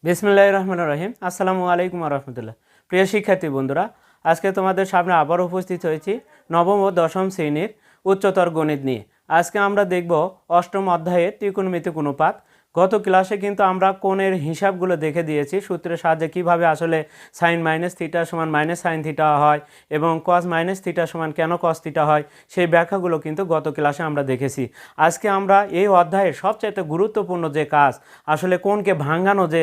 বিসমিল্লাহির রহমানির রহিম। আসসালামু আলাইকুম রহমতুল্লাহ। প্রিয় শিক্ষার্থী বন্ধুরা, আজকে তোমাদের সামনে আবার উপস্থিত হয়েছি নবম ও দশম শ্রেণীর উচ্চতর গণিত নিয়ে। আজকে আমরা দেখব অষ্টম অধ্যায়ের ত্রিকোণমিতিক অনুপাত। গত ক্লাসে কিন্তু আমরা কোণের হিসাবগুলো দেখে দিয়েছি, সূত্রের সাহায্যে কীভাবে আসলে সাইন মাইনাস থিটা সমান মাইনাস সাইন থিটা হয় এবং কস মাইনাস থিটা সমান কেন কস থিটা হয়, সেই ব্যাখ্যাগুলো কিন্তু গত ক্লাসে আমরা দেখেছি। আজকে আমরা এই অধ্যায়ের সবচাইতে গুরুত্বপূর্ণ যে কাজ, আসলে কোণকে ভাঙানো, যে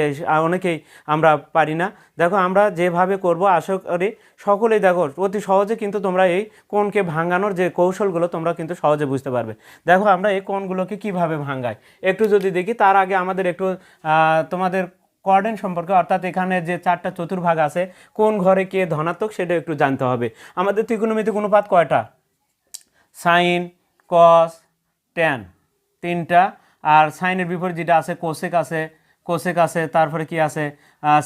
অনেকেই আমরা পারি না। দেখো আমরা যেভাবে করব আশা করি সকলেই দেখো অতি সহজে কিন্তু তোমরা এই কোণকে ভাঙানোর যে কৌশলগুলো তোমরা কিন্তু সহজে বুঝতে পারবে। দেখো আমরা এই কোণগুলোকে কিভাবে ভাঙাই একটু যদি দেখি, তার আগে আমাদের একটু তোমাদের কোঅর্ডিনেট সম্পর্কে, অর্থাৎ এখানে যে চারটা চতুর্ভাগ আছে কোন ঘরে কে ধনাত্মক সেটা একটু জানতে হবে। আমাদের ত্রিকোণমিতিক অনুপাত কয়টা? সাইন, কস, ট্যান, তিনটা। আর সাইনের বিপরীত যেটা আছে কোসেক আছে, কোসেক আছে, তারপরে কি আছে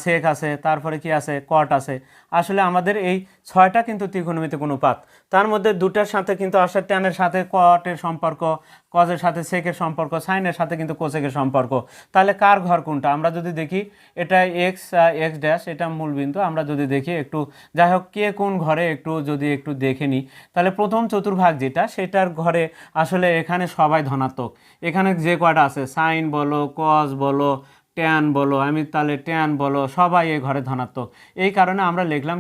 সেক আছে, তারপরে কি আছে কট আছে। আসলে আমাদের এই ছয়টা কিন্তু ত্রিকোণমিতিক অনুপাত। তার মধ্যে দুটার সাথে কিন্তু আসে ট্যানের সাথে কটের সম্পর্ক, কজের সাথে সেকের সম্পর্ক, সাইনের সাথে কিন্তু কোসেকের সম্পর্ক। তাহলে কার ঘর কোনটা আমরা যদি দেখি, এটা এক্স এক্স ড্যাশ, এটা মূলবিন্দু। আমরা যদি দেখি একটু, যাই হোক কে কোন ঘরে যদি একটু দেখে নিই, তাহলে প্রথম চতুর্ভাগ যেটা, সেটার ঘরে আসলে এখানে সবাই ধনাত্মক। এখানে যে কয়টা আছে সাইন বলো, কস বলো, ট্যান বলো, আমি তাহলে ট্যান বলো, সবাই এই ঘরে ধনাত্মক। এই কারণে আমরা লিখলাম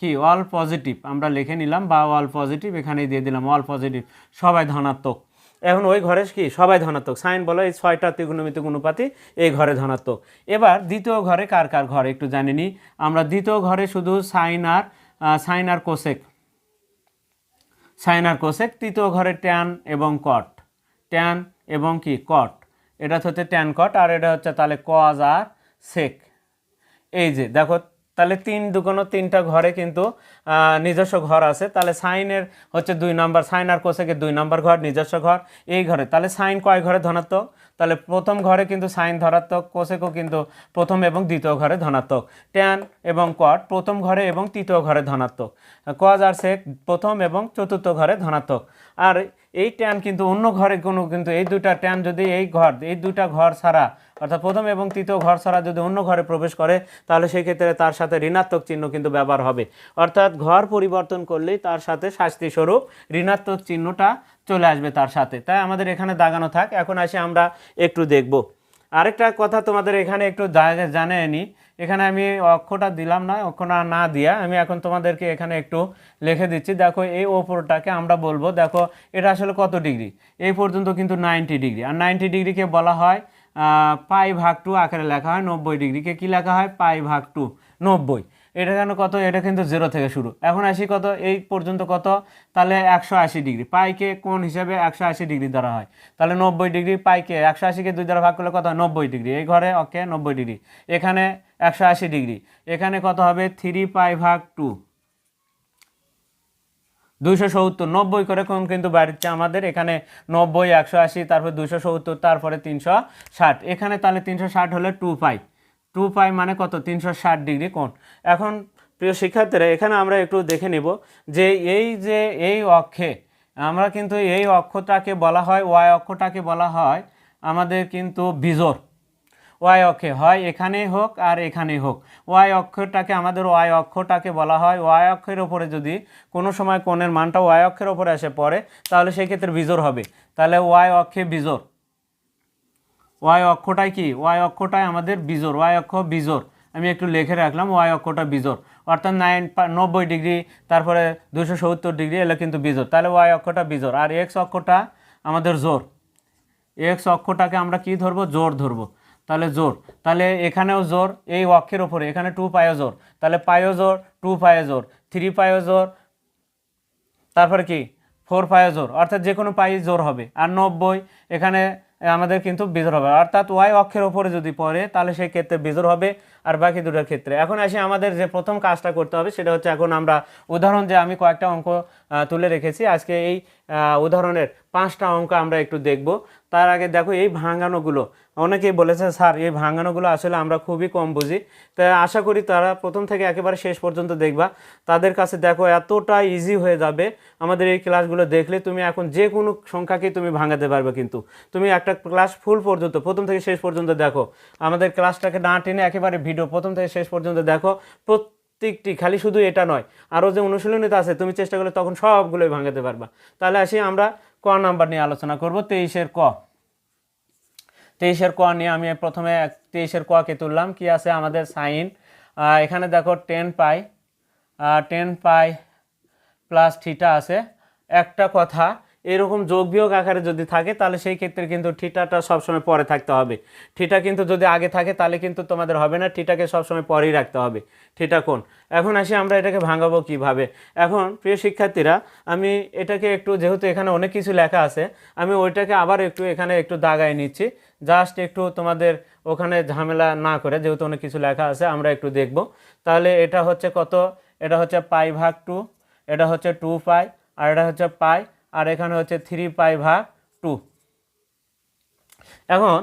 কি অল পজিটিভ আমরা লিখে নিলাম, বা অল পজিটিভ এখানেই দিয়ে দিলাম অল পজিটিভ, সবাই ধনাত্মক। এখন ওই ঘরে কি সবাই ধনাত্মক, সাইন বলো, এই ছয়টা ত্রিকোণমিতিক অনুপাতই এই ঘরে ধনাত্মক। এবার দ্বিতীয় ঘরে কার কার ঘর একটু জানি নি আমরা। দ্বিতীয় ঘরে শুধু সাইন আর কোসেক। তৃতীয় ঘরে ট্যান এবং কট, ট্যান এবং কি কট, এটা হচ্ছে ট্যান কট, আর এটা হচ্ছে তাহলে কজ আর সেক। এই যে দেখো, তাহলে তিনটা ঘরে কিন্তু নিজস্ব ঘর আছে। তাহলে সাইনের হচ্ছে 2 নম্বর, সাইন আর কোসেকের 2 নম্বর ঘর, নিজস্ব ঘর এই ঘরে। তাহলে সাইন কয় ঘরে ধনাত্মক? তাহলে প্রথম ঘরে কিন্তু সাইন ধনাত্মক, কোসেকও কিন্তু প্রথম এবং দ্বিতীয় ঘরে ধনাত্মক। ট্যান এবং কট প্রথম ঘরে এবং তৃতীয় ঘরে ধনাত্মক। কজ আর সেক প্রথম এবং চতুর্থ ঘরে ধনাত্মক। আর এই ট্যান কিন্তু অন্য ঘরে কিন্তু এই দুটা ট্যান যদি এই দুটা ঘর ছাড়া, অর্থাৎ প্রথম এবং তৃতীয় ঘর ছাড়া যদি অন্য ঘরে প্রবেশ করে, তাহলে সেই ক্ষেত্রে তার সাথে ঋণাত্মক চিহ্ন কিন্তু ব্যবহার হবে। অর্থাৎ ঘর পরিবর্তন করলেই তার সাথে শাস্তি স্বরূপ ঋণাত্মক চিহ্নটা চলে আসবে তার সাথে। তাই আমাদের এখানে দাগানো থাক। এখন আসি আমরা একটু দেখব আরেকটা কথা তোমাদের এখানে একটু জানিয়ে নিই। এখানে আমি অক্ষটা দিলাম না, অক্ষটা না দিয়া আমি এখন তোমাদেরকে এখানে একটু লিখে দিচ্ছি। দেখো এই ওপরটাকে আমরা বলবো, দেখো এটা আসলে কত ডিগ্রি, এই পর্যন্ত কিন্তু 90 ডিগ্রি। আর 90 ডিগ্রিকে বলা হয় π/2 আকারে লেখা হয়। 90 ডিগ্রিকে কি লেখা হয়? π/2 90। এটা কেন কত? এটা কিন্তু 0 থেকে শুরু। এখন আসি কত এই পর্যন্ত কত, তাহলে 180 ডিগ্রি। পাইকে কোণ হিসাবে 180 ডিগ্রি ধরা হয়। তাহলে 90 ডিগ্রি, পাইকে 180কে 2 দ্বারা ভাগ করলে কত হয়? 90 ডিগ্রি। এই ঘরে ওকে 90 ডিগ্রি, এখানে 180 ডিগ্রি, এখানে কত হবে? 3π/2 270। 90 করে কোণ কিন্তু বাড়ছে আমাদের, এখানে 90, 180, তারপর 270, তারপরে 360। এখানে তাহলে 360 হলে 2π মানে কত? 360 ডিগ্রি কোণ। এখন প্রিয় শিক্ষার্থীরা, এখানে আমরা একটু দেখে নিব যে এই অক্ষে আমরা কিন্তু এই অক্ষটাকে বলা হয়, ওয়াই অক্ষটাকে বলা হয় আমাদের কিন্তু বিজোড়। ওয়াই অক্ষে হয় এখানেই হোক আর এখানেই হোক, ওয়াই অক্ষটাকে বলা হয়। ওয়াই অক্ষের ওপরে যদি কোনো সময় কোণের মানটা ওয়াই অক্ষের ওপরে এসে পড়ে, তাহলে সেই ক্ষেত্রে বিজোড় হবে। তাহলে ওয়াই অক্ষে বিজোড়, ওয়াই অক্ষটাই কি? ওয়াই অক্ষটাই আমাদের বিজোড়, ওয়াই অক্ষ বিজোড়। আমি একটু লিখে রাখলাম ওয়াই অক্ষটা বিজোড়, অর্থাৎ 90 ডিগ্রি, তারপরে 270 ডিগ্রি, এগুলো কিন্তু বিজোড়। তাহলে ওয়াই অক্ষটা বিজোড়। আর এক্স অক্ষটা আমাদের জোড়। এক্স অক্ষটাকে আমরা কি ধরবো? জোড় ধরবো। তাহলে জোড়, তাহলে এখানেও জোড়, এই অক্ষের ওপরে এখানে 2π জোড়, তাহলে পাইও জোড়, 2π জোড়, 3π জোড়, তারপরে কি 4π জোড়, অর্থাৎ যে কোনো পাই জোড় হবে। আর 90 এখানে আমাদের কিন্তু বিজোড় হবে, অর্থাৎ ওয়াই অক্ষের ওপরে যদি পড়ে তাহলে সেই ক্ষেত্রে বিজোড় হবে, আর বাকি দুটোর ক্ষেত্রে। এখন আসি আমাদের যে প্রথম কাজটা করতে হবে, সেটা হচ্ছে এখন আমরা উদাহরণ, যে আমি কয়েকটা অঙ্ক তুলে রেখেছি, আজকে এই উদাহরণের 5টা অঙ্ক আমরা একটু দেখব। তার আগে দেখো এই অনেকেই বলেছে স্যার এই ভাঙানোগুলো আসলে আমরা খুবই কম বুঝি, তাই আশা করি তারা প্রথম থেকে একেবারে শেষ পর্যন্ত দেখবা। তাদের কাছে দেখো এতটা ইজি হয়ে যাবে আমাদের এই ক্লাসগুলো দেখলে। তুমি এখন যে কোনো সংখ্যাকেই তুমি ভাঙাতে পারবে, কিন্তু তুমি একটা ক্লাস ফুল পর্যন্ত প্রথম থেকে শেষ পর্যন্ত দেখো, আমাদের ক্লাসটাকে না টেনে একেবারে ভিডিও প্রথম থেকে শেষ পর্যন্ত দেখো। প্রত্যেকটি, খালি শুধু এটা নয়, আরও যে অনুশীলনীতে আছে তুমি চেষ্টা করলে তখন সবগুলোই ভাঙাতে পারবা। তাহলে আসি আমরা ক নাম্বার নিয়ে আলোচনা করব, 23-এর ক। 23-এর ক নিয়ে আমি প্রথমে 23-এর ককে তুললাম। কি আছে আমাদের সাইন, এখানে দেখো 10 পাই প্লাস থিটা আছে। একটা কথা, এরকম যোগ বিয়োগ আকারে যদি থাকে তাহলে সেই ক্ষেত্রে কিন্তু থিটাটা সবসময় পরে থাকতে হবে। থিটা কিন্তু যদি আগে থাকে তাহলে কিন্তু তোমাদের হবে না, থিটাকে সবসময় পরেই রাখতে হবে। থিটা কোণ। এখন আসি আমরা এটাকে ভাঙাবো কিভাবে। এখন প্রিয় শিক্ষার্থীরা, আমি এটাকে একটু, যেহেতু এখানে অনেক কিছু লেখা আছে, আমি ওইটাকে আবার একটু এখানে একটু দাগায় নিচ্ছি, জাস্ট একটু তোমাদের ওখানে ঝামেলা না করে, যেহেতু অনেক কিছু লেখা আছে আমরা একটু দেখব। তাহলে এটা হচ্ছে কত, এটা হচ্ছে π/2, এটা হচ্ছে 2 পাই, আর এটা হচ্ছে পাই, আর এখানে হচ্ছে 3 π/2। এখন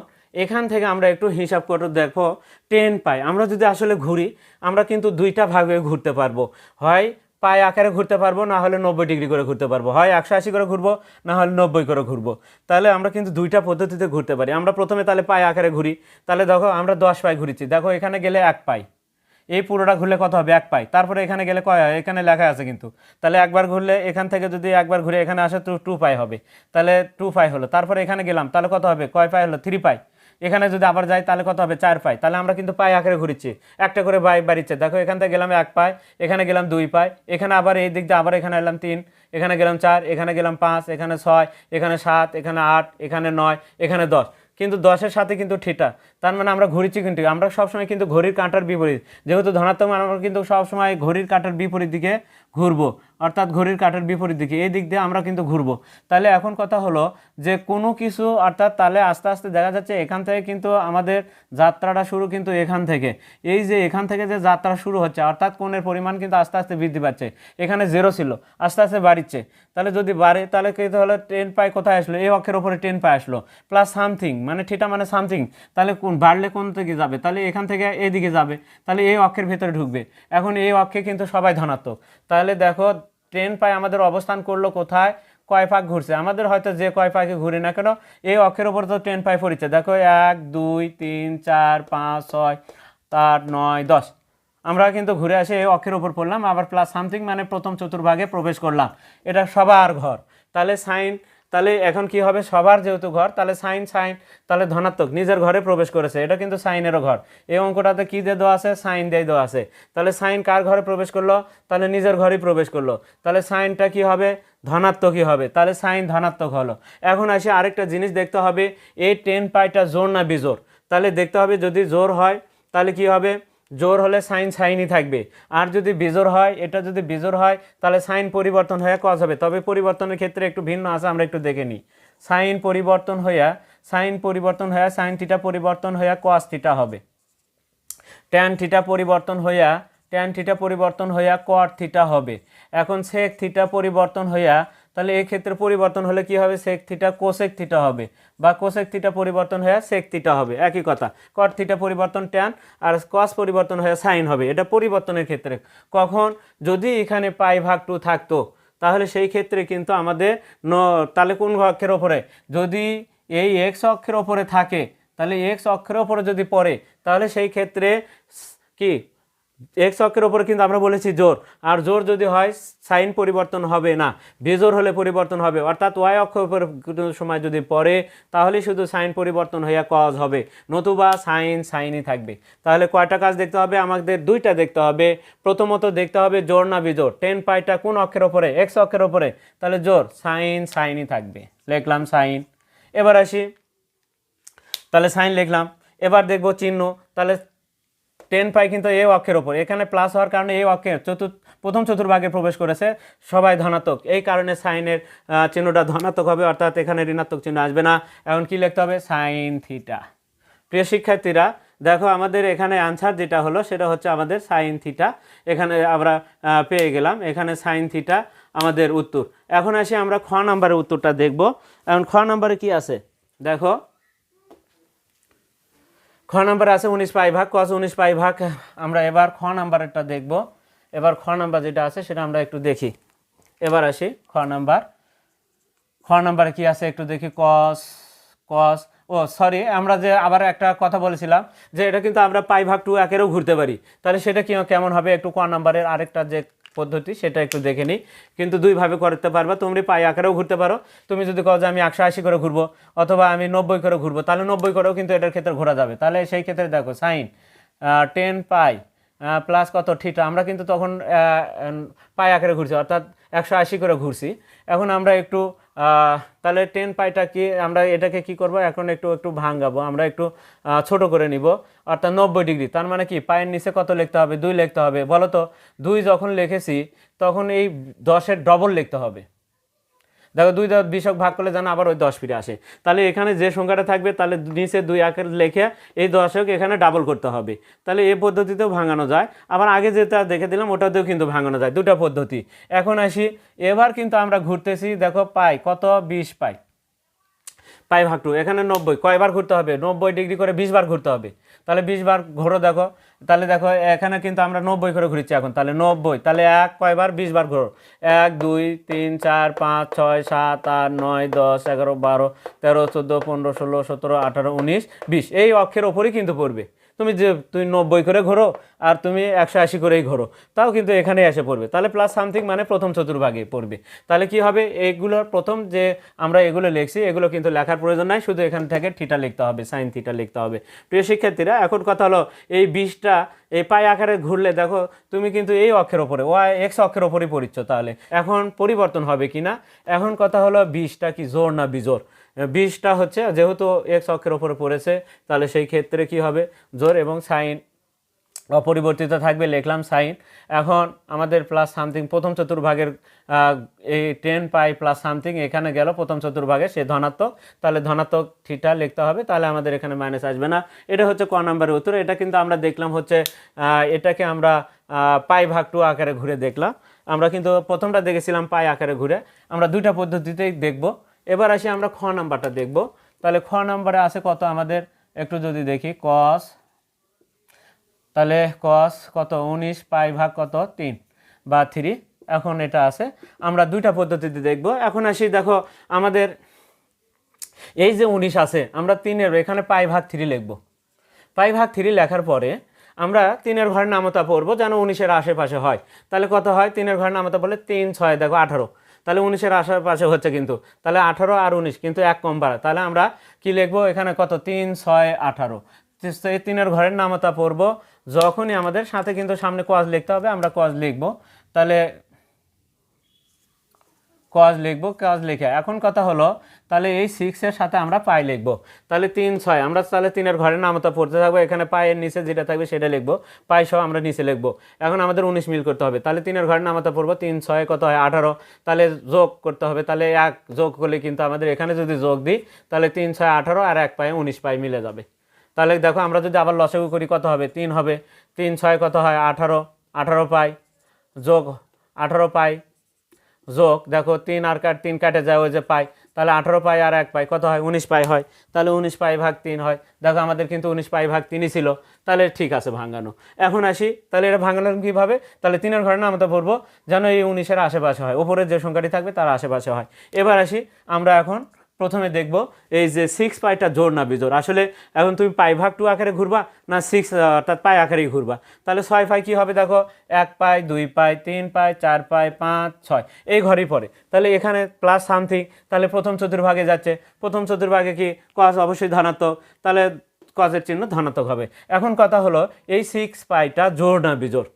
এখান থেকে আমরা একটু হিসাব করে দেখো, 10 পাই আমরা যদি আসলে ঘুরি, আমরা কিন্তু দুইটা ভাগে ঘুরতে পারবো। হয় পাই আকারে ঘুরতে পারবো, না হলে 90 ডিগ্রি করে ঘুরতে পারবো। হয় 180 করে ঘুরবো, না হলে 90 করে ঘুরবো। তাহলে আমরা কিন্তু দুইটা পদ্ধতিতে ঘুরতে পারি। আমরা প্রথমে তাহলে পাই আকারে ঘুরি। তাহলে দেখো আমরা 10 পাই ঘুরেছি, দেখো এখানে গেলে 1 পাই, এই পুরোটা ঘুরলে কত হবে, 1 পাই। তারপরে এখানে গেলে কয় হয়, এখানে লেখা আছে কিন্তু। তাহলে একবার ঘুরলে এখান থেকে যদি একবার ঘুরে এখানে আসে তো 2 পাই হবে, তাহলে 2 পাই হলো। তারপরে এখানে গেলাম, তাহলে কত হবে, কয় পাই হলো, 3 পাই। এখানে যদি আবার যাই তাহলে কত হবে, 4 পাই। তাহলে আমরা কিন্তু পাই আকারে ঘুরিচ্ছি, একটা করে পাই বাড়িচ্ছে। দেখো এখান থেকে গেলাম 1 পাই, এখানে গেলাম 2 পাই, এখানে আবার এই দিক দিয়ে আবার এখানে এলাম 3, এখানে গেলাম 4, এখানে গেলাম 5, এখানে 6, এখানে 7, এখানে 8, এখানে 9, এখানে 10। কিন্তু 10-এর সাথে কিন্তু থিটা, তার মানে আমরা ঘুরিচ্ছি। কিন্তু আমরা সবসময় কিন্তু ঘড়ির কাঁটার বিপরীত, যেহেতু ধনাত্মক মান, আমরা কিন্তু সবসময় ঘড়ির কাঁটার বিপরীত দিকে ঘুরবো, অর্থাৎ ঘড়ির কাঁটার বিপরীত দিকে, এই দিক দিয়ে আমরা কিন্তু ঘুরবো। তাহলে এখন কথা হলো যে কোনো কিছু, অর্থাৎ তাহলে আস্তে আস্তে দেখা যাচ্ছে এখান থেকে কিন্তু আমাদের যাত্রাটা শুরু কিন্তু এখান থেকে, এই যে এখান থেকে যে যাত্রা শুরু হচ্ছে, অর্থাৎ কোণের পরিমাণ কিন্তু আস্তে আস্তে বৃদ্ধি পাচ্ছে। এখানে 0 ছিল, আস্তে আস্তে বাড়িচ্ছে। তাহলে যদি বাড়ে তাহলে কিন্তু হলো 10 পাই কোথায় আসলো, এই অক্ষের ওপরে 10 পাই আসলো, প্লাস সামথিং, মানে থিটা মানে সামথিং। তাহলে কোন বাড়লে কোন থেকে যাবে, তাহলে এখান থেকে এদিকে যাবে, তাহলে এই অক্ষের ভেতরে ঢুকবে। এখন এই অক্ষে কিন্তু সবাই ধনাত্মক। তাহলে দেখো 10 পাই আমাদের অবস্থান করলো কোথায়, কয় পাক ঘুরছে, আমাদের হয়তো যে কয় পাকে ঘুরে না কেন এই অক্ষের উপর তো 10 পাই পড়ছে। দেখো 1 2 3 4 5 6 8 9 10, আমরা কিন্তু ঘুরে আসে এই অক্ষের উপর পড়লাম, আবার প্লাস সামথিং মানে প্রথম চতুর্ভাগে প্রবেশ করলাম। এটা সবার ঘর। তাহলে সাইন, তাহলে এখন কি হবে, সবার যেহেতু ঘর, তাহলে সাইন তাহলে ধনাত্মক নিজের ঘরে প্রবেশ করেছে, এটা কিন্তু সাইনেরও ঘর। এই অঙ্কটাতে কি দিয়ে দেওয়া আছে, সাইন দিয়ে দেওয়া আছে। তাহলে সাইন কার ঘরে প্রবেশ করলো, তাহলে নিজের ঘরেই প্রবেশ করলো। তাহলে সাইনটা কি হবে, ধনাত্মকই হবে। তাহলে সাইন ধনাত্মক হলো। এখন আসে আরেকটা জিনিস দেখতে হবে, এই 10 পাইটা জোর না বিজোর। তাহলে দেখতে হবে, যদি জোর হয় তাহলে কি হবে, জোর হলে সাইনই থাকবে। আর যদি বিজোড় হয়, এটা যদি বিজোড় হয় তাহলে সাইন পরিবর্তন হয়ে কজ হবে। তবে পরিবর্তনের ক্ষেত্রে একটু ভিন্ন আছে, আমরা একটু দেখে নিই। সাইন পরিবর্তন হইয়া সাইন থিটা পরিবর্তন হইয়া কস থিটা হবে। ট্যান থিটা পরিবর্তন হইয়া কট থিটা হবে। এখন সেক থিটা পরিবর্তন হইয়া, তাহলে এই ক্ষেত্রে পরিবর্তন হলে কি হবে, সেক থিটা কোসেক থিটা হবে, বা কোসেক থিটা পরিবর্তন হয়ে সেক থিটা হবে, একই কথা। কট থিটা পরিবর্তন ট্যান, আর কস পরিবর্তন হয়ে সাইন হবে। এটা পরিবর্তনের ক্ষেত্রে। কখন, যদি এখানে π/2 থাকতো তাহলে সেই ক্ষেত্রে কিন্তু আমাদের তাহলে কোন অক্ষের ওপরে, যদি এই এক্স অক্ষের ওপরে থাকে, তাহলে এক্স অক্ষের ওপরে যদি পড়ে তাহলে সেই ক্ষেত্রে কি, এক্স অক্ষের ওপরে কিন্তু আমরা বলেছি জোর, আর জোর যদি হয় সাইন পরিবর্তন হবে না, বেজোর হলে পরিবর্তন হবে। অর্থাৎ ওয়াই অক্ষের উপরে সময় যদি পড়ে তাহলে শুধু সাইন পরিবর্তন হইয়া কজ হবে, নতুবা সাইনই থাকবে। তাহলে কয়টা কাজ দেখতে হবে, আমাদের দুইটা দেখতে হবে। প্রথমত দেখতে হবে জোর না বিজোর। 10 পাইটা কোন অক্ষের ওপরে, এক্স অক্ষের ওপরে, তাহলে জোর, সাইনই থাকবে, লিখলাম সাইন। এবার আসি, তাহলে সাইন লিখলাম। এবার দেখবো চিহ্ন, তাহলে 10 পাই কিন্তু এই অক্ষের ওপর, এখানে প্লাস হওয়ার কারণে এই অক্ষের প্রথম চতুর্ভাগে প্রবেশ করেছে, সবাই ধনাত্মক, এই কারণে সাইনের চিহ্নটা ধনাত্মক হবে, অর্থাৎ এখানে ঋণাত্মক চিহ্ন আসবে না। এখন কি লিখতে হবে, সাইন থিটা। প্রিয় শিক্ষার্থীরা দেখো, আমাদের এখানে আনসার যেটা হলো সেটা হচ্ছে আমাদের সাইন থিটা। এখানে আমরা পেয়ে গেলাম, এখানে সাইন থিটা আমাদের উত্তর। এখন আসি আমরা খ নাম্বারের উত্তরটা দেখব। এখন খ নাম্বারে কি আছে দেখো, খ নাম্বারে আছে 19 পাই ভাগ কস 19 পাই ভাগ। আমরা এবার খ নাম্বারেরটা দেখব। এবার খ নাম্বার যেটা আছে সেটা আমরা একটু দেখি। এবার আসি খ নাম্বারে কি আছে একটু দেখি। কস কস ও সরি, আমরা যে আবার একটা কথা বলেছিলাম যে এটা কিন্তু আমরা পাই ভাগ 2 একেরও ঘুরতে পারি, তাহলে সেটা কি কেমন হবে একটু ক নাম্বারের আরেকটা যে পদ্ধতি সেটা একটু দেখে নিই। কিন্তু দুইভাবে করতে পারবা, তুমি পাই আকারেও ঘুরতে পারো। তুমি যদি কও যে আমি 180 করে ঘুরবো অথবা আমি 90 করে ঘুরবো, তাহলে 90 করেও কিন্তু এটার ক্ষেত্রে ঘোরা যাবে। তাহলে সেই ক্ষেত্রে দেখো সাইন 10 পাই প্লাস কত থিটা, আমরা কিন্তু তখন পাই আকারে ঘুরছি অর্থাৎ 180 করে ঘুরছি। এখন আমরা একটু তাহলে 10 পাইটা কি আমরা এটাকে কি করব এখন একটু একটু ভাঙাবো, আমরা একটু ছোট করে নিব অর্থাৎ 90 ডিগ্রি। তার মানে কি পায়ের নিচে কত লিখতে হবে 2 লিখতে হবে। বলো তো 2 যখন লিখেছি তখন এই 10-এর ডবল লিখতে হবে। দেখো 2 দ্বারা 20 ভাগ করলে যেন আবার ওই 10 ফিরে আসে। তাহলে এখানে যে সংখ্যাটা থাকবে তাহলে নিচে 2 আকার লিখে এই 10 এখানে ডাবল করতে হবে। তাহলে এই পদ্ধতিতেও ভাঙানো যায়, আবার আগে যেটা দেখে দিলাম ওটাতেও কিন্তু ভাঙানো যায়, দুটো পদ্ধতি। এখন আসি, এবার কিন্তু আমরা ঘুরতেছি, দেখো পাই কত 20 পাই পাই ভাগ 2 এখানে 90 কয়বার ঘুরতে হবে 90 ডিগ্রি করে 20 বার ঘুরতে হবে। তাহলে 20 বার ঘোরো দেখো, তাহলে দেখো এখানে কিন্তু আমরা 90 করে ঘুরছি এখন, তাহলে 90 তাহলে এক কয়বার 20 বার ঘোরো 1 2 3 4 5 6 7 8 9 10 11 12 13 14 15 16 17 18 19 20 এই অক্ষের ওপরই কিন্তু পড়বে। তুমি যে তুমি 90 করে ঘোরো আর তুমি 180 করেই ঘোরো, তাও কিন্তু এখানে এসে পড়বে। তাহলে প্লাস সামথিং মানে প্রথম চতুর্ভাগে পড়বে। তাহলে কি হবে এইগুলোর প্রথম যে আমরা এগুলো লিখছি এগুলো কিন্তু লেখার প্রয়োজন নাই, শুধু এখান থেকে থিটা লিখতে হবে, সাইন থিটা লিখতে হবে। প্রিয় শিক্ষার্থীরা, এখন কথা হলো এই 20টা এই পাই আকারে ঘুরলে দেখো তুমি কিন্তু এই অক্ষের ওপরে ওয়াই এক্স অক্ষের ওপরেই পড়িচ্ছ, তাহলে এখন পরিবর্তন হবে কি না। এখন কথা হলো 20টা কি জোর না বিজোর। 20টা হচ্ছে যেহেতু এক্স অক্ষের ওপরে পড়েছে তাহলে সেই ক্ষেত্রে কি হবে জোর, এবং সাইন অপরিবর্তিত থাকবে, লিখলাম সাইন। এখন আমাদের প্লাস সামথিং প্রথম চতুর্ভাগের এই 10 পাই প্লাস সামথিং এখানে গেল প্রথম চতুর্ভাগে সে ধনাত্মক, তাহলে ধনাত্মক থিটা লিখতে হবে, তাহলে আমাদের এখানে মাইনাস আসবে না। এটা হচ্ছে ক নাম্বারের উত্তর। এটা কিন্তু আমরা দেখলাম হচ্ছে এটাকে আমরা পাই ভাগ 2 আকারে ঘুরে দেখলাম। আমরা কিন্তু প্রথমটা দেখেছিলাম পাই আকারে ঘুরে, আমরা দুইটা পদ্ধতিতেই দেখব। এবার আসি আমরা খ নাম্বারটা দেখব। তাহলে খ নাম্বারে আছে কত আমাদের একটু যদি দেখি কস, তাহলে কস কত 19 পাই ভাগ কত 3 বা 3। এখন এটা আছে, আমরা দুইটা পদ্ধতিতে দেখব। এখন আসি দেখো আমাদের এই যে 19 আছে আমরা 3-এর এখানে পাই ভাগ 3 লিখব। পাই ভাগ 3 লেখার পরে আমরা 3-এর ঘরের নামতা পড়বো যেন 19-এর আশেপাশে হয়। তাহলে কত হয় 3-এর ঘরের নামতা বলে 3 6 দেখো 18, তাহলে 19-এর আশেপাশে হচ্ছে কিন্তু, তাহলে 18 আর 19 কিন্তু এক কম বাড়া, তাহলে আমরা কি লিখবো এখানে কত 3 6 18। এই 3-এর ঘরের নামতা পড়বো, যখনই আমাদের সাথে কিন্তু সামনে কজ লিখতে হবে আমরা কজ লিখবো, তাহলে কজ লিখবো, কজ লিখে এখন কথা হলো তাহলে এই 6-এর সাথে আমরা পাই লিখবো। তাহলে 3 6 আমরা তাহলে 3-এর ঘরের নামতা পড়তে থাকবো, এখানে পায়ের নিচে যেটা থাকবে সেটা লিখবো, পাই সহ আমরা নিচে লিখবো। এখন আমাদের 19 মিল করতে হবে, তাহলে 3-এর ঘরের নামতা পড়বো 3 6 কত হয় 18, তাহলে যোগ করতে হবে, তাহলে এক যোগ করলে কিন্তু আমাদের এখানে যদি যোগ দিই তাহলে 3 6 18 আর এক পায়ে 19 পাই মিলে যাবে। তাহলে দেখো আমরা যদি আবার লসাগু করি কত হবে 3 হবে, 3 6 কত হয় 18, 18 পাই যোগ 18 পাই যোগ দেখো 3 আর 3 কাটে যায় ওই যে পাই, তাহলে 18 পাই আর এক পাই কত হয় 19 পাই হয়, তাহলে 19 পাই ভাগ 3 হয়। দেখো আমাদের কিন্তু 19 পাই ভাগ 3ই ছিল, তাহলে ঠিক আছে ভাঙানো। এখন আসি তাহলে এটা ভাঙানোর কীভাবে, তাহলে 3-এর ঘরের নামতা পড়বো যেন এই 19-এর আশেপাশে হয়, ওপরের যে সংখ্যাটি থাকবে তার আশেপাশে হয়। এবার আসি আমরা এখন প্রথমে দেখব এই যে 6 পাইটা জোর না বিজোর। আসলে এখন তুমি পাই ভাগ 2 আকারে ঘুরবা না 6 অর্থাৎ পাই আকারেই ঘুরবা, তাহলে 6 পাই কী হবে দেখো 1 পাই 2 পাই 3 পাই 4 পাই 5 6 এই ঘরেই পড়ে। তাহলে এখানে প্লাস সামথিং, তাহলে প্রথম চতুর্ভাগে যাচ্ছে, প্রথম চতুর্ভাগে কি কস অবশ্যই ধনাত্মক, তাহলে কসের চিহ্ন ধনাত্মক হবে। এখন কথা হলো এই 6 পাইটা জোর না বিজোর।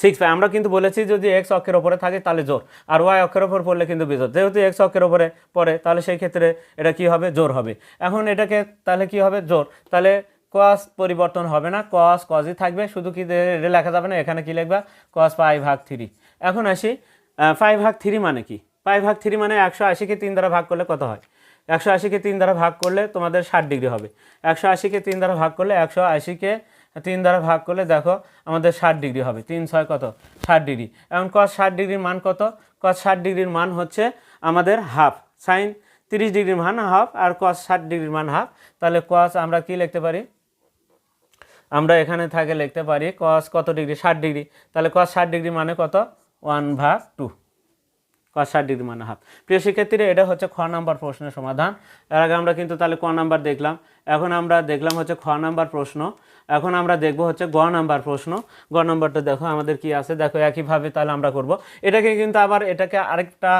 6 পাই আমরা কিন্তু বলেছি যদি এক্স অক্ষের ওপরে থাকে তাহলে জোর, আর ওয়াই অক্ষের ওপর পড়লে কিন্তু বিজোর। যেহেতু এক্স অক্ষের ওপরে পড়ে তাহলে সেই ক্ষেত্রে এটা কি হবে জোর হবে। এখন এটাকে তাহলে কি হবে জোর, তাহলে কস পরিবর্তন হবে না, কস কসই থাকবে, শুধু কি এটা লেখা যাবে না, এখানে কি লিখবা কস পাই ভাগ 3। এখন আসি পাই ভাগ 3 মানে কি, পাই ভাগ 3 মানে 180-কে 3 দ্বারা ভাগ করলে কত হয়, 180-কে 3 দ্বারা ভাগ করলে তোমাদের 60 ডিগ্রি হবে। 180-কে 3 দ্বারা ভাগ করলে 180-কে 3 দ্বারা ভাগ করলে দেখো আমাদের 60 ডিগ্রি হবে, 3 6 কত 60 ডিগ্রি। এখন কস 60 ডিগ্রির মান কত, কস 60 ডিগ্রির মান হচ্ছে আমাদের হাফ, সাইন 30 ডিগ্রির মান হাফ আর কস 60 ডিগ্রির মান হাফ, তাহলে কস আমরা কি লিখতে পারি আমরা এখানে থাকে লিখতে পারি cos কত ডিগ্রি 60 ডিগ্রি, তাহলে cos 60 ডিগ্রি মানে কত 1/2, cos 60 ডিগ্রি মানে হাফ। প্রিয় শিক্ষার্থীরা, এটা হচ্ছে খ নাম্বার প্রশ্নের সমাধান। এর আগে আমরা কিন্তু তাহলে ক নাম্বার দেখলাম, এখন আমরা দেখলাম হচ্ছে খ নাম্বার প্রশ্ন। এখন আমরা দেখব হচ্ছে গ নাম্বার প্রশ্ন। গ নাম্বারটা দেখো আমাদের কি আছে, দেখো একইভাবে তাহলে আমরা করব এটাকে, কিন্তু আবার এটাকে আরেকটা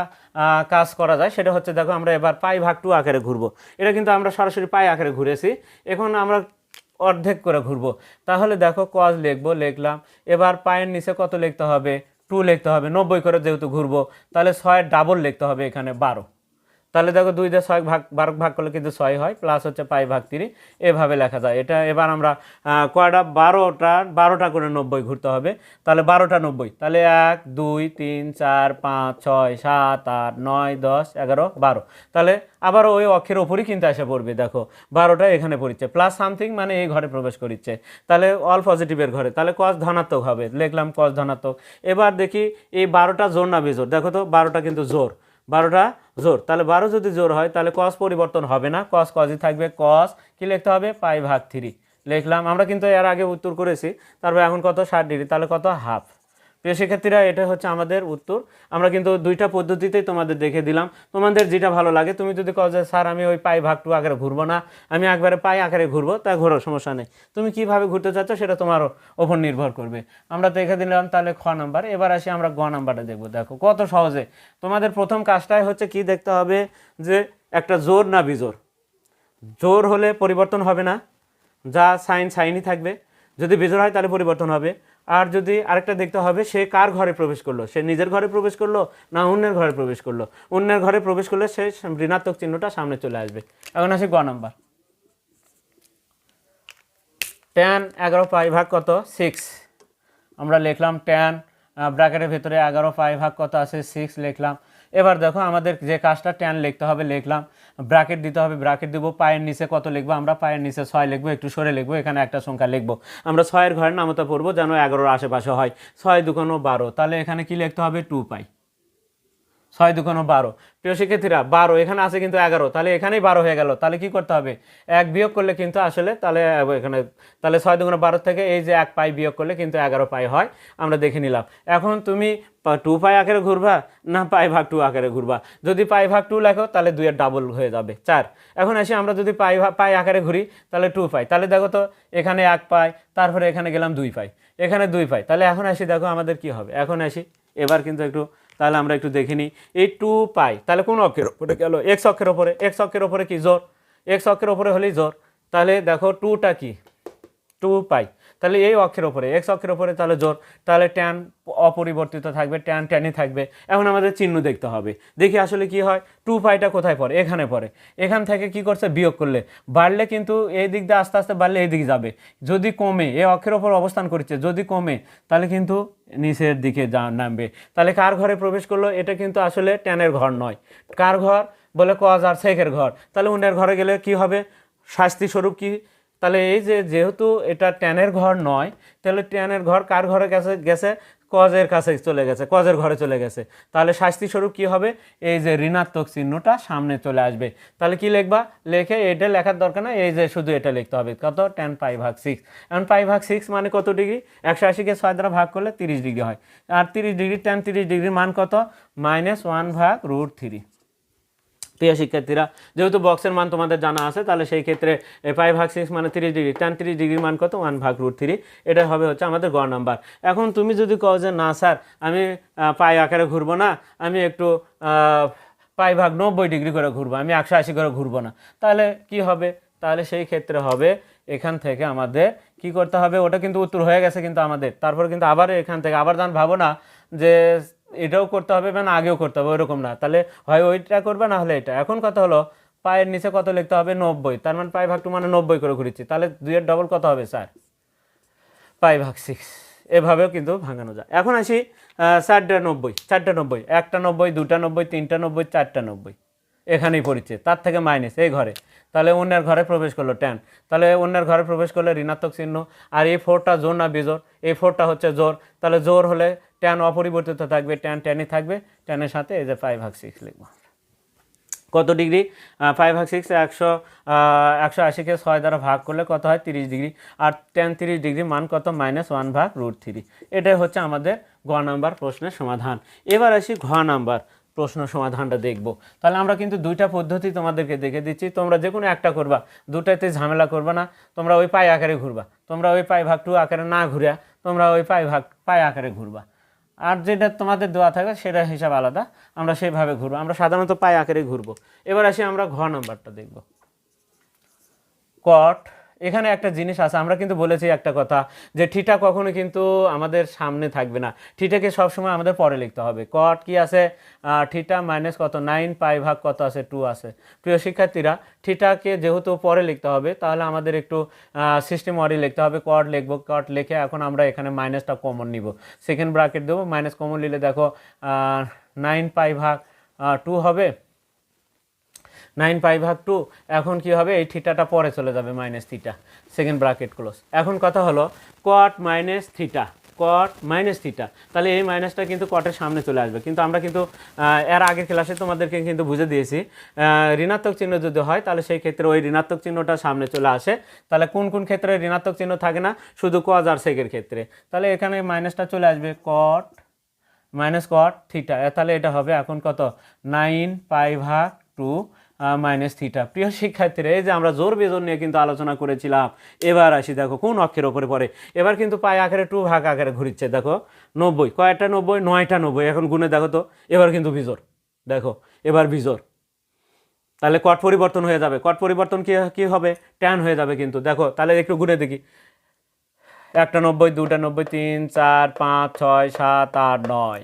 কাজ করা যায়, সেটা হচ্ছে দেখো আমরা এবার π/2 আকারে ঘুরবো। এটা কিন্তু আমরা সরাসরি পাই আকারে ঘুরেছি, এখন আমরা অর্ধেক করে ঘুরবো। তাহলে দেখো cos লিখবো, লিখলাম। এবার পায়ের নিচে কত লিখতে হবে 2 লিখতে হবে, 90 করে যেহেতু ঘুরবো, তাহলে 6 ডাবল লিখতে হবে এখানে 12। তাহলে দেখো 2 দিয়ে 6 ভাগ করলে কিন্তু 6 হয়, প্লাস হচ্ছে π/3, এভাবে লেখা যায় এটা। এবার আমরা কয়টা 12টা করে 90 ঘুরতে হবে, তাহলে 12টা 90, তাহলে 1 2 3 4 5 6 7 8 9 10 11 12, তাহলে আবার ওই অক্ষের ওপরই কিন্তু এসে পড়বে। দেখো 12টা এখানে পড়ছে, প্লাস সামথিং মানে এই ঘরে প্রবেশ করছে, তাহলে অল পজিটিভের ঘরে, তাহলে cos ধনাত্মক হবে, লিখলাম cos ধনাত্মক। এবার দেখি এই 12টা জোর না বিজোড়, দেখো তো 12টা কিন্তু জোর, 12টা জোর, তাহলে 12 যদি জোর হয় তাহলে cos পরিবর্তন হবে না, cos cosই থাকবে। cos কি লিখতে হবে π/3 লিখলাম। আমরা কিন্তু এর আগে উত্তর করেছি, তারপর এখন কত 60 ডিগ্রি, তাহলে কত হাফ। প্রিয় শিক্ষার্থীরা, এটা হচ্ছে আমাদের উত্তর। আমরা কিন্তু দুইটা পদ্ধতিতেই তোমাদের দেখে দিলাম, তোমাদের যেটা ভালো লাগে। তুমি যদি কও যে স্যার আমি ওই π/2 আকারে ঘুরবো না, আমি একবারে পাই আকারে ঘুরবো, তা ঘোরো, সমস্যা নেই। তুমি কিভাবে ঘুরতে চাচ্ছ সেটা তোমার ওপর নির্ভর করবে। আমরা দেখে দিলাম তাহলে খ নাম্বার। এবার আসি আমরা গ নাম্বারটা দেখবো। দেখো কত সহজে, তোমাদের প্রথম কাজটাই হচ্ছে কি দেখতে হবে যে একটা জোর না বিজোর। জোর হলে পরিবর্তন হবে না, যা সাইনই থাকবে। যদি বিজোড় হয় তাহলে পরিবর্তন হবে। আর যদি আরেকটা দেখতে হবে সে কার ঘরে প্রবেশ করলো, সে নিজের ঘরে প্রবেশ করলো না অন্যের ঘরে প্রবেশ করলো। অন্যের ঘরে প্রবেশ করলে সে ঋণাত্মক চিহ্নটা সামনে চলে আসবে। এখন আসি গ নাম্বার। tan 11π কত 6, আমরা লিখলাম tan ব্র্যাকেটের ভেতরে 11π কত আছে 6 লিখলাম। এবার দেখো আমাদের যে কাজটা tan লিখতে হবে, লিখলাম। ব্র্যাকেট দিতে হবে, ব্র্যাকেট দেবো। পায়ের নিচে কত লিখবো, আমরা পায়ের নিচে 6 লিখবো, একটু সরে লিখবো, এখানে একটা সংখ্যা লিখবো। আমরা 6-এর ঘরের নামতা পড়বো যেন 11-র আশেপাশে হয়। 6 2 12, তাহলে এখানে কি লিখতে হবে 2π। 6 2 12। প্রিয় শিক্ষার্থীরা, 12 এখানে আছে কিন্তু 11, তাহলে এখানেই 12 হয়ে গেল। তাহলে কি করতে হবে 1 বিয়োগ করলে কিন্তু আসলে তাহলে এখানে, তাহলে 6 2 12 থেকে এই যে 1 পাই বিয়োগ করলে কিন্তু 11 পাই হয়, আমরা দেখে নিলাম। এখন তুমি 2π আকারে ঘুরবা না π/2 আকারে ঘুরবা। যদি π/2 লেখো তাহলে 2 এর ডাবল হয়ে যাবে 4। এখন আসি আমরা যদি পাই আকারে ঘুরি তাহলে 2π, তাহলে দেখো তো এখানে 1 পাই, তারপরে এখানে গেলাম 2 পাই, এখানে 2 পাই। তাহলে এখন আসি দেখো আমাদের কি হবে। এখন আসি এবার কিন্তু একটু, তাহলে আমরা একটু দেখে নিই। এই 2π তাহলে কোন অক্ষের ওপরে গেল, এক্স অক্ষের ওপরে। এক্স অক্ষের ওপরে কি জোর, এক্স অক্ষের ওপরে হলেই জোর। তাহলে দেখো 2টা কি 2π, তাহলে এই অক্ষের ওপরে এক্স অক্ষের ওপরে তাহলে জোর, তাহলে ট্যান অপরিবর্তিত থাকবে, ট্যানই থাকবে। এখন আমাদের চিহ্ন দেখতে হবে, দেখি আসলে কি হয়। 2πটা কোথায় পড়ে, এখানে পড়ে। এখান থেকে কি করছে বিয়োগ করলে, বাড়লে কিন্তু এই দিক দিয়ে আস্তে আস্তে বাড়লে এই দিকে যাবে। যদি কমে, এই অক্ষের ওপর অবস্থান করছে, যদি কমে তাহলে কিন্তু নিচের দিকে নামবে। তাহলে কার ঘরে প্রবেশ করলো, এটা কিন্তু আসলে ট্যানের ঘর নয়। কার ঘর বলে কজ আর সেকের ঘর। তাহলে অন্যের ঘরে গেলে কি হবে, শাস্তি স্বরূপ কি, তাহলে এই যে যেহেতু এটা ট্যানের ঘর নয়, তাহলে ট্যানের ঘর কার ঘরে গেছে কজের কাছে চলে গেছে, কজের ঘরে চলে গেছে। তাহলে শাস্তি স্বরূপ কি হবে, এই যে ঋণাত্মক চিহ্নটা সামনে চলে আসবে। তাহলে কি লিখবা, লেখে এটা লেখার দরকার না, এই যে শুধু এটা লিখতে হবে কত tan π/6। এখন π/6 মানে কত ডিগ্রি, 180কে 6 দ্বারা ভাগ করলে 30 ডিগ্রি হয়। আর 30 ডিগ্রি tan 30 ডিগ্রির মান কত -1/√3। প্রিয় শিক্ষার্থীরা, যেহেতু বক্সের মান তোমাদের জানা আছে, তাহলে সেই ক্ষেত্রে π/6 মানে 30 ডিগ্রি, tan 30 ডিগ্রির মান কত 1/√3। এটা হবে হচ্ছে আমাদের গ নাম্বার। এখন তুমি যদি কও যে না স্যার আমি পাই আকারে ঘুরবো না, আমি একটু π/90 ডিগ্রি করে ঘুরবো, আমি 180 করে ঘুরবো না, তাহলে কি হবে, তাহলে সেই ক্ষেত্রে হবে এখান থেকে আমাদের কি করতে হবে, ওটা কিন্তু উত্তর হয়ে গেছে কিন্তু আমাদের। তারপর কিন্তু আবার এখান থেকে আবার ভাবো না যে এটাও করতে হবে না আগেও করতে হবে, ওইরকম না। তাহলে হয় ওইটা করবে না হলে এটা। এখন কথা হলো পায়ের নিচে কত লিখতে হবে 90, তার মানে π/2 মানে 90 করে ঘুরেছি, তাহলে 2 এর ডবল কত হবে স্যার π/6। এভাবেও কিন্তু ভাঙানো যায়। এখন আসি 4টা 90, 4টা 90, 1টা 90, 2টা 90, 3টা 90, 4টা 90 এখানেই পড়ছে, তার থেকে মাইনাস এই ঘরে। তাহলে অন্যের ঘরে প্রবেশ করলো ট্যান, তাহলে অন্যের ঘরে প্রবেশ করলে ঋণাত্মক চিহ্ন। আর এই 4টা জোর না বিজোর, এই 4টা হচ্ছে জোর, তাহলে জোর হলে ট্যান অপরিবর্তিত থাকবে, ট্যানই থাকবে, ট্যানের সাথে এই যে π/6 লিখবো। কত ডিগ্রি, 5/6 180কে 6 দ্বারা ভাগ করলে কত হয় 30 ডিগ্রি, আর tan 30 ডিগ্রি মান কত -1/√3। এটাই হচ্ছে আমাদের গ নাম্বার প্রশ্নের সমাধান। এবার আসি ঘ নাম্বার প্রশ্ন সমাধানটা দেখব। তাহলে আমরা কিন্তু দুইটা পদ্ধতি তোমাদেরকে দেখে দিচ্ছি, তোমরা যে কোনো একটা করবা, দুটাতে ঝামেলা করবা না। তোমরা ওই পাই আকারে ঘুরবা, তোমরা ওই π/2 আকারে না ঘুরে তোমরা ওই পাই আকারে ঘুরবা, আর যেটা তোমাদের দেওয়া থাকবে সেটা হিসাব আলাদা, আমরা সেইভাবে ঘুরবো। আমরা সাধারণত পাই আকারে ঘুরবো। এবার আসি আমরা ঘ নাম্বারটা দেখব। কট, এখানে একটা জিনিস আছে, আমরা কিন্তু বলেছি একটা কথা যে থিটা কখনো কিন্তু আমাদের সামনে থাকবে না, থিটাকে সবসময় আমাদের পরে লিখতে হবে। কট কি আছে, থিটা মাইনাস কত 9 কত আছে 2 আছে। প্রিয় শিক্ষার্থীরা, থিটাকে যেহেতু পরে লিখতে হবে তাহলে আমাদের একটু সিস্টেম ওয়ারি লিখতে হবে। কট লিখবো, কট লিখে এখন আমরা এখানে মাইনাসটা কমন নিব, সেকেন্ড ব্র্যাকেট দেবো, মাইনাস কমন নিলে দেখো 9 π/2 হবে, 9 π/2। এখন কি হবে, এই থিটাটা পরে চলে যাবে minus theta, second bracket close. এখন কথা হলো কট মাইনাস থিটা, কট মাইনাস থিটা, তাহলে এই মাইনাসটা কিন্তু কটের সামনে চলে আসবে। কিন্তু আমরা কিন্তু এর আগের ক্লাসে তোমাদেরকে কিন্তু বুঝে দিয়েছি ঋণাত্মক চিহ্ন যদি হয় তাহলে সেই ক্ষেত্রে ওই ঋণাত্মক চিহ্নটা সামনে চলে আসে। তাহলে কোন কোন ক্ষেত্রে ঋণাত্মক চিহ্ন থাকে না, শুধু কজ আর সেকের ক্ষেত্রে। তাহলে এখানে মাইনাসটা চলে আসবে, কট মাইনাস কট থিটা, তাহলে এটা হবে এখন কত 9 π/2 মাইনাস থিটা। প্রিয় শিক্ষার্থীরা, এই যে আমরা জোর বেজোর নিয়ে কিন্তু আলোচনা করেছিলাম। এবার আসি দেখো কোন অক্ষের ওপরে পড়ে। এবার কিন্তু পাই আকারে 2 ভাগ আকারে ঘুরিচ্ছে, দেখো 90, কয়টা 90, 9টা 90। এখন গুণে দেখো তো, এবার কিন্তু বিজোর, দেখো এবার বিজোর, তাহলে কট পরিবর্তন হয়ে যাবে। কট পরিবর্তন কি হবে, ট্যান হয়ে যাবে কিন্তু। দেখো তাহলে একটু গুণে দেখি, 1টা 90, 2টা 90, 3, 4, 5, 6, 7, 8, 9।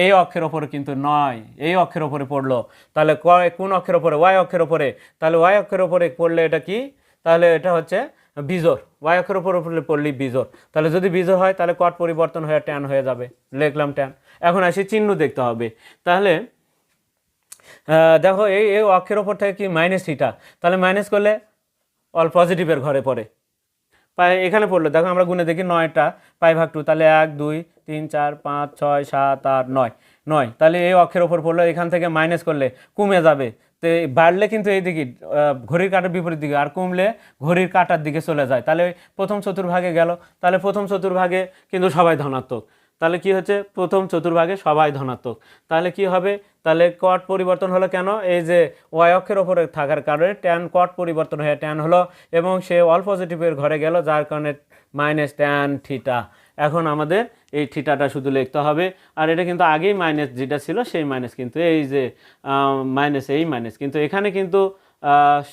এই অক্ষের ওপরে কিন্তু 9 এই অক্ষের ওপরে পড়লো। তাহলে কোন অক্ষের ওপরে, ওয়াই অক্ষের ওপরে। তাহলে ওয়াই অক্ষের ওপরে পড়লে এটা কি, তাহলে এটা হচ্ছে বিজোর, ওয়াই অক্ষের ওপরে পড়লে বিজোর। তাহলে যদি বিজোর হয় তাহলে কট পরিবর্তন হয়ে ট্যান হয়ে যাবে, লিখলাম ট্যান। এখন আসি চিহ্ন দেখতে হবে। তাহলে দেখো এই অক্ষের ওপর থেকে কি মাইনাস থিটা, তাহলে মাইনাস করলে অল পজিটিভের ঘরে পড়ে, এখানে পড়লো। দেখো আমরা গুণে দেখি 9টা π/2, তাহলে 1 2 3 4 5 6 7 8 9, 9। তাহলে এই অক্ষের ওপর পড়লো, এখান থেকে মাইনাস করলে কমে যাবে। তো বাড়লে কিন্তু এই দিকে ঘড়ির কাঁটার বিপরীত দিকে, আর কমলে ঘড়ির কাঁটার দিকে চলে যায়। তাহলে প্রথম চতুর্ভাগে গেল, তাহলে প্রথম চতুর্ভাগে কিন্তু সবাই ধনাত্মক। তাহলে কি হচ্ছে, প্রথম চতুর্ভাগে সবাই ধনাত্মক। তাহলে কি হবে, তাহলে কট পরিবর্তন হলো কেন, এই যে ওয়াই অক্ষের ওপরে থাকার কারণে ট্যান কট পরিবর্তন হয়ে ট্যান হলো, এবং সে অল পজিটিভের ঘরে গেল, যার কারণে মাইনাস ট্যান থিটা। এখন আমাদের এই থিটাটা শুধু লিখতে হবে। আর এটা কিন্তু আগেই মাইনাস যেটা ছিল সেই মাইনাস, কিন্তু এই যে মাইনাস, এই মাইনাস কিন্তু এখানে কিন্তু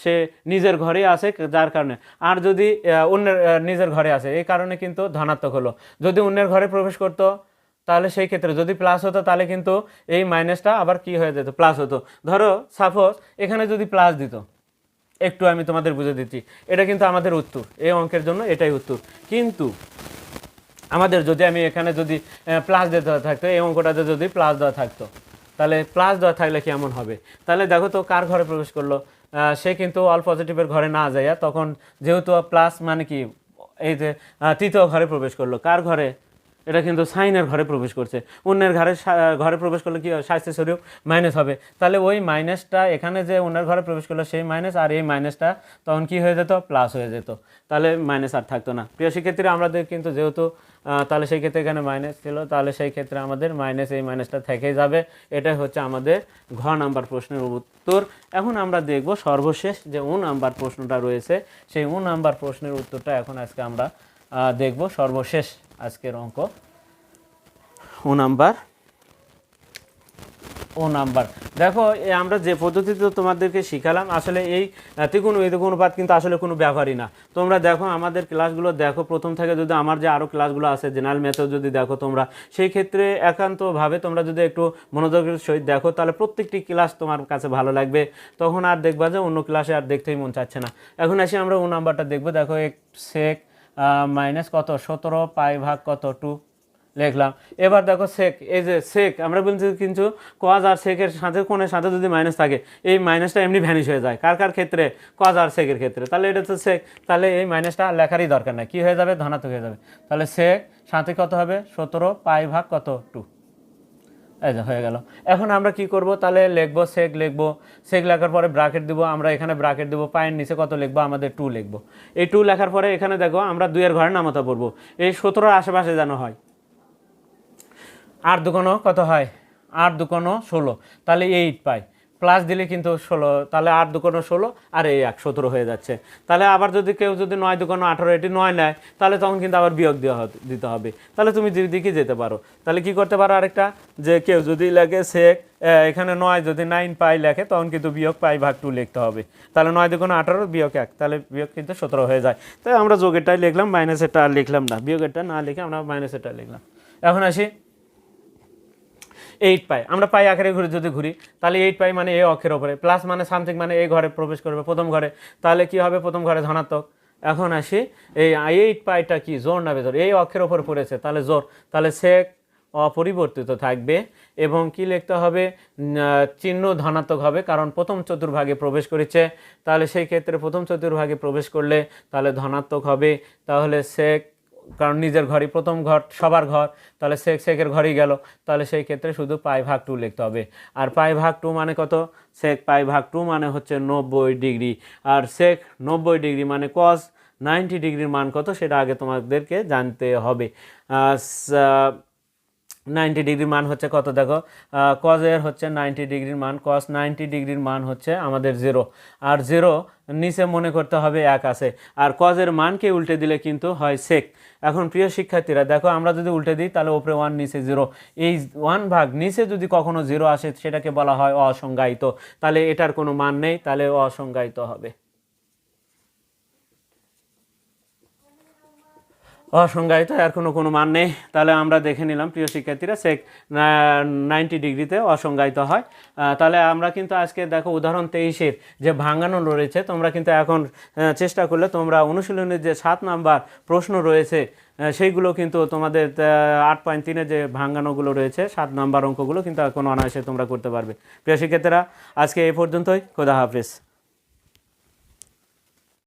সে নিজের ঘরেই আছে, যার কারণে। আর যদি অন্যের নিজের ঘরে আছে, এই কারণে কিন্তু ধনাত্মক হলো। যদি অন্যের ঘরে প্রবেশ করতো তাহলে সেই ক্ষেত্রে যদি প্লাস হতো তাহলে কিন্তু এই মাইনাসটা আবার কি হয়ে যেত, প্লাস হতো। ধরো সাপোজ এখানে যদি প্লাস দিত, একটু আমি তোমাদের বুঝে দিচ্ছি, এটা কিন্তু আমাদের উত্তর, এই অঙ্কের জন্য এটাই উত্তর। কিন্তু আমাদের যদি আমি এখানে যদি প্লাস দিতে থাকতো, এই অঙ্কটাতে যদি প্লাস দেওয়া থাকতো, তাহলে প্লাস দেওয়া থাকলে কেমন হবে। তাহলে দেখো তো কার ঘরে প্রবেশ করলো, সে কিন্তু অল পজিটিভের ঘরে না যাইয়া তখন যেহেতু প্লাস মানে কি, এই যে তৃতীয় ঘরে প্রবেশ করলো, কার ঘরে, এটা কিন্তু সাইনের ঘরে প্রবেশ করছে। অন্যের ঘরে প্রবেশ করলে কি স্বাস্থ্য স্বরূপ মাইনাস হবে। তাহলে ওই মাইনাসটা এখানে যে অন্যের ঘরে প্রবেশ করলো সেই মাইনাস, আর এই মাইনাসটা তখন কি হয়ে যেত, প্লাস হয়ে যেত। তাহলে মাইনাস আর থাকতো না। প্রিয় শিক্ষার্থীরা, আমাদের কিন্তু যেহেতু তাহলে সেই ক্ষেত্রে এখানে মাইনাস ছিল, তাহলে সেই ক্ষেত্রে আমাদের মাইনাস, এই মাইনাসটা থেকেই যাবে। এটাই হচ্ছে আমাদের ঘ নাম্বার প্রশ্নের উত্তর। এখন আমরা দেখব সর্বশেষ যে নাম্বার প্রশ্নটা রয়েছে, সেই নাম্বার প্রশ্নের উত্তরটা এখন আজকে আমরা দেখব। সর্বশেষ আজকের অঙ্ক নাম্বার। দেখো আমরা যে পদ্ধতিতে তোমাদেরকে শিখালাম, আসলে এই ত্রিকোণ অনুপাত কিন্তু আসলে কোনো ব্যাপারই না। তোমরা দেখো আমাদের ক্লাসগুলো দেখো, প্রথম থেকে যদি আমার যে আরও ক্লাসগুলো আছে জেনারেল ম্যাথেও যদি দেখো তোমরা, সেই ক্ষেত্রে একান্তভাবে তোমরা যদি একটু মনোযোগের সহিত দেখো তাহলে প্রত্যেকটি ক্লাস তোমার কাছে ভালো লাগবে। তখন আর দেখবা যে অন্য ক্লাসে আর দেখতেই মন চাচ্ছে না। এখন আসি আমরা নাম্বারটা দেখবো। দেখো সেক মাইনাস কত 17 π/2 কত 2 লিখলাম। এবার দেখো সেক, এই যে সেক আমরা বলছি কিন্তু কজ আর সেকের সাথে কোণের সাথে যদি মাইনাস থাকে, এই মাইনাসটা এমনি ভ্যানিশ হয়ে যায়। কার কার ক্ষেত্রে, কজ আর সেকের ক্ষেত্রে। তাহলে এটা তো সেক, তাহলে এই মাইনাসটা লেখারই দরকার নাই, কি হয়ে যাবে, ধনাত্মক হয়ে যাবে। তাহলে সেক সাথে কত হবে 17 π/2 কত 2, এই যে হয়ে গেল। এখন আমরা কি করব, তাহলে লিখবো সেক, লিখবো সেক লেখার পরে ব্র্যাকেট দিব, আমরা এখানে ব্র্যাকেট দেবো, পায়ের নিচে কত লিখবো, আমাদের 2 লিখবো। এই 2 লেখার পরে এখানে দেখো আমরা 2 এর ঘরে নামতা পড়বো, এই 17 আশেপাশে যেন হয়। 8 দুগুণ কত হয়, 8 দুগুণ 16, তাহলে 8 পাই, প্লাস দিলে কিন্তু 16, তাহলে 8 দুগুণ 16 আর এই 1 17 হয়ে যাচ্ছে। তাহলে আবার যদি কেউ যদি 9 দুগুণ 18 এটি 9 নেয়, তাহলে তখন কিন্তু আবার বিয়োগ দিতে হবে। তাহলে তুমি দিকে যেতে পারো। তাহলে কি করতে পারো আরেকটা, যে কেউ যদি লেখে সেক, এখানে 9 যদি 9 পাই লেখে, তখন কিন্তু বিয়োগ পাই ভাগ 2 লিখতে হবে। তাহলে 9 দুগুণ 18 বিয়োগ 1, তাহলে বিয়োগ কিন্তু 17 হয়ে যায়। তাই আমরা যোগেরটাই লিখলাম, মাইনাসেরটা আর লিখলাম না, বিয়োগেরটা না লিখে আমরা মাইনাসেরটা লিখলাম। এখন আসি 8 পাই, আমরা পাই আকারে যদি ঘুরি, তাহলে 8 পাই মানে এই অক্ষের ওপরে, প্লাস মানে সামথিং মানে এই ঘরে প্রবেশ করবে, প্রথম ঘরে, তাহলে কি হবে, প্রথম ঘরে ধনাত্মক। এখন আসি এই 8 পাইটা কি জোর না বেজোর, এই অক্ষের ওপর পড়েছে তাহলে জোর, তাহলে সেক অপরিবর্তিত থাকবে এবং কি লিখতে হবে, চিহ্ন ধনাত্মক হবে, কারণ প্রথম চতুর্ভাগে প্রবেশ করেছে, তাহলে সেই ক্ষেত্রে প্রথম চতুর্ভাগে প্রবেশ করলে তাহলে ধনাত্মক হবে। তাহলে সেক, কারণ নিজের ঘরই প্রথম ঘর, সবার ঘর, তাহলে সেকের ঘরেই গেল, তাহলে সেই ক্ষেত্রে শুধু পাই ভাগ 2 লিখতে হবে। আর পাই ভাগ 2 মানে কত, সেক পাই ভাগ 2 মানে হচ্ছে 90 ডিগ্রি, আর সেক 90 ডিগ্রি মানে কস 90 ডিগ্রির মান কত সেটা আগে তোমাদেরকে জানতে হবে। 90 ডিগ্রির মান হচ্ছে কত, দেখো কজের হচ্ছে 90 ডিগ্রির মান, কস 90 ডিগ্রির মান হচ্ছে আমাদের 0, আর 0 নিচে মনে করতে হবে 1 আছে, আর কজের মানকে উল্টে দিলে কিন্তু হয় সেক। এখন প্রিয় শিক্ষার্থীরা দেখো, আমরা যদি উল্টে দিই তাহলে ওপরে 1 নিচে 0, এই 1 ভাগ নিচে যদি কখনো 0 আসে সেটাকে বলা হয় অসংজ্ঞায়িত, তাহলে এটার কোনো মান নেই, তাহলে অসংজ্ঞায়িত হবে। অসংজ্ঞায়িত, আর কোনো মান নেই। তাহলে আমরা দেখে নিলাম প্রিয় শিক্ষার্থীরা, সেক 90 ডিগ্রিতে অসংজ্ঞায়িত হয়। তাহলে আমরা কিন্তু আজকে দেখো উদাহরণ 23-এর যে ভাঙানো রয়েছে, তোমরা কিন্তু এখন চেষ্টা করলে তোমরা অনুশীলনের যে 7 নাম্বার প্রশ্ন রয়েছে সেইগুলো কিন্তু তোমাদের 8.3-এ যে ভাঙানোগুলো রয়েছে 7 নাম্বার অঙ্কগুলো কিন্তু এখন অনায়াসে তোমরা করতে পারবে। প্রিয় শিক্ষার্থীরা, আজকে এই পর্যন্তই, খোদা হাফেজ।